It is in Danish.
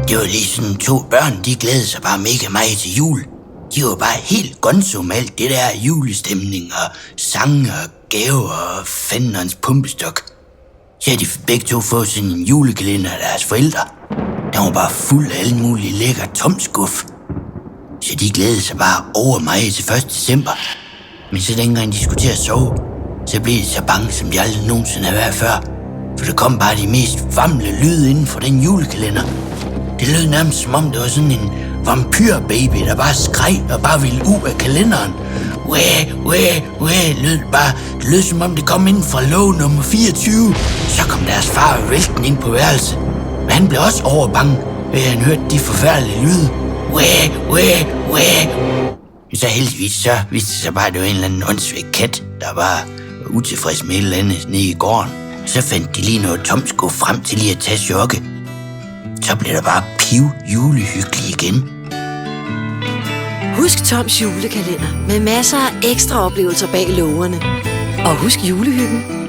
Det var lige sådan 2 børn, de glædede sig bare mega meget til jul. De var bare helt gonzo med alt det der julestemning og sange og gaver og fanderens pumpestok. Så havde de begge 2 fået sådan en julekalender af deres forældre. Den var bare fuld af alt muligt lækker tomskuff. Så de glædede sig bare over mig til 1. december. Men så dengang de skulle til at sove, så blev de så bange, som de aldrig nogensinde havde været før. For der kom bare de mest famle lyde inden for den julekalender. Det lød nærmest som om det var sådan en vampyrbaby, der bare skreg og bare ville ud af kalenderen. Lød det bare. Det lød som om det kom ind fra låg nummer 24. Så kom deres far vælten ind på værelset. Men han blev også overbange, ved at han hørte de forfærdelige lyde. Så heldigvis så viste det sig bare, at det var en eller anden åndssvag kat, der var utilfreds med et eller andet nede i gården. Så fandt de lige noget tomskuff frem til lige at tage chokket. Så blev der bare julehyggeligt igen. Husk Toms julekalender med masser af ekstra oplevelser bag lågerne. Og husk julehyggen.